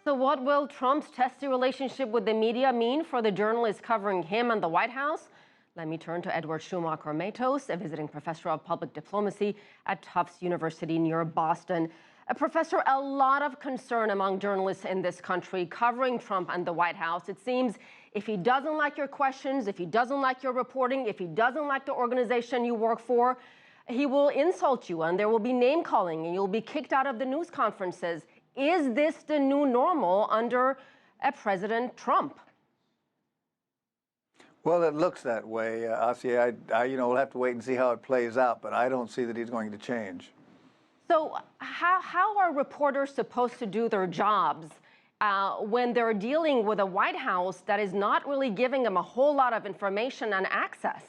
So what will Trump's testy relationship with the media mean for the journalists covering him and the White House? Let me turn to Edward Schumacher-Matos, a visiting professor of public diplomacy at Tufts University near Boston. Professor, a lot of concern among journalists in this country covering Trump and the White House. It seems if he doesn't like your questions, if he doesn't like your reporting, if he doesn't like the organization you work for, he will insult you and there will be name calling and you'll be kicked out of the news conferences. Is this the new normal under President Trump? Well, it looks that way, Asya. We'll have to wait and see how it plays out, but I don't see that he's going to change. So how are reporters supposed to do their jobs when they're dealing with a White House that is not really giving them a whole lot of information and access?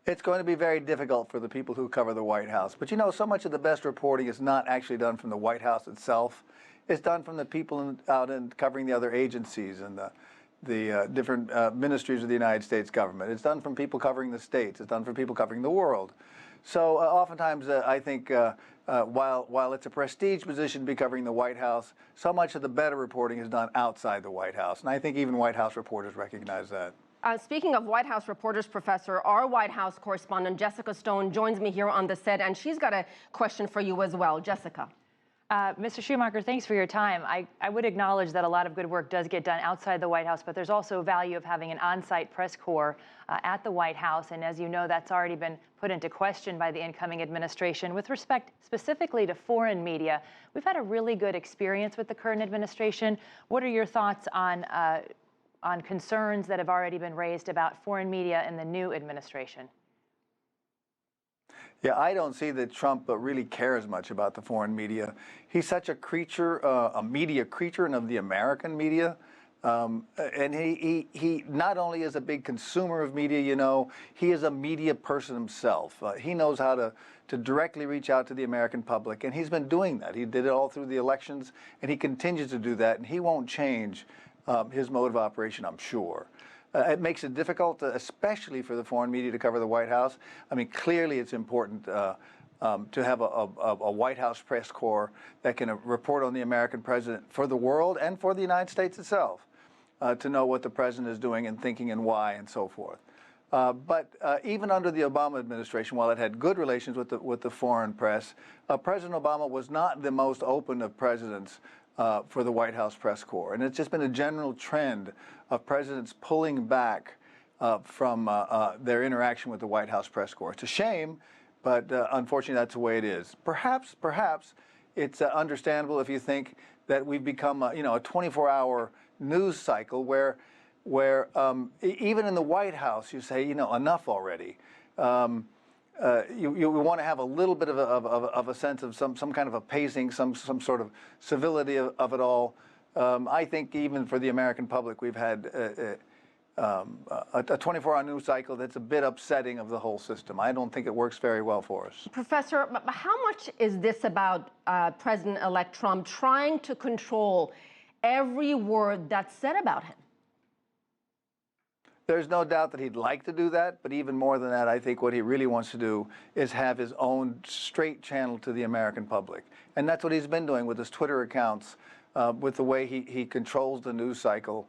It's going to be very difficult for the people who cover the White House. But so much of the best reporting is not actually done from the White House itself. It's done from the people out in covering the other agencies and the different ministries of the United States government. It's done from people covering the states. It's done from people covering the world. So oftentimes I think while it's a prestige position to be covering the White House, so much of the better reporting is done outside the White House. And I think even White House reporters recognize that. Speaking of White House reporters, Professor, our White House correspondent, Jessica Stone, joins me here on the set, and she's got a question for you as well. Jessica. Mr. Schumacher, thanks for your time. I would acknowledge that a lot of good work does get done outside the White House, but there's also value of having an on-site press corps at the White House. And as you know, that's already been put into question by the incoming administration. With respect specifically to foreign media, we've had a really good experience with the current administration. What are your thoughts on concerns that have already been raised about foreign media in the new administration? Yeah, I don't see that Trump really cares much about the foreign media. He's such a creature, a media creature, and of the American media. And he not only is a big consumer of media, he is a media person himself. He knows how to directly reach out to the American public, and he's been doing that. He did it all through the elections, and he continues to do that, and he won't change his mode of operation, I'm sure. It makes it difficult, especially for the foreign media, to cover the White House. I mean, clearly it's important to have a White House press corps that can report on the American president for the world and for the United States itself, to know what the president is doing and thinking and why and so forth. But even under the Obama administration, while it had good relations with the foreign press, President Obama was not the most open of presidents for the White House press corps. And it's just been a general trend of presidents pulling back from their interaction with the White House press corps. It's a shame, but unfortunately that's the way it is. Perhaps it's understandable if you think that we've become a 24-hour news cycle where even in the White House you say, enough already. You want to have a little bit of a sense of some kind of a pacing, some sort of civility of it all. I think even for the American public, we've had a 24-hour news cycle that's a bit upsetting of the whole system. I don't think it works very well for us. Professor, how much is this about President-elect Trump trying to control every word that's said about him? There's no doubt that he'd like to do that, but even more than that, I think what he really wants to do is have his own straight channel to the American public. And that's what he's been doing with his Twitter accounts, with the way he controls the news cycle.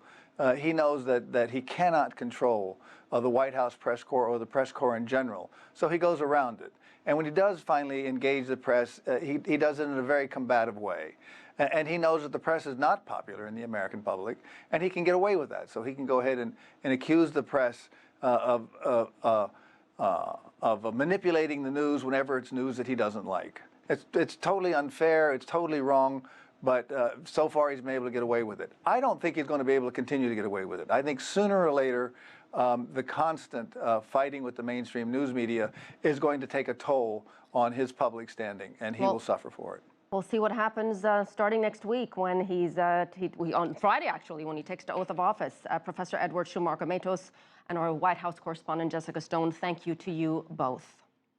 He knows that he cannot control the White House press corps or the press corps in general, so he goes around it. And when he does finally engage the press, he does it in a very combative way. And he knows that the press is not popular in the American public, and he can get away with that. So he can go ahead and accuse the press of manipulating the news whenever it's news that he doesn't like. It's totally unfair, it's totally wrong, but so far he's been able to get away with it. I don't think he's going to be able to continue to get away with it. I think sooner or later, the constant fighting with the mainstream news media is going to take a toll on his public standing, and he will suffer for it. We'll see what happens starting next week when on Friday, actually, when he takes the oath of office. Professor Edward Schumacher-Matos and our White House correspondent, Jessica Stone, thank you to you both.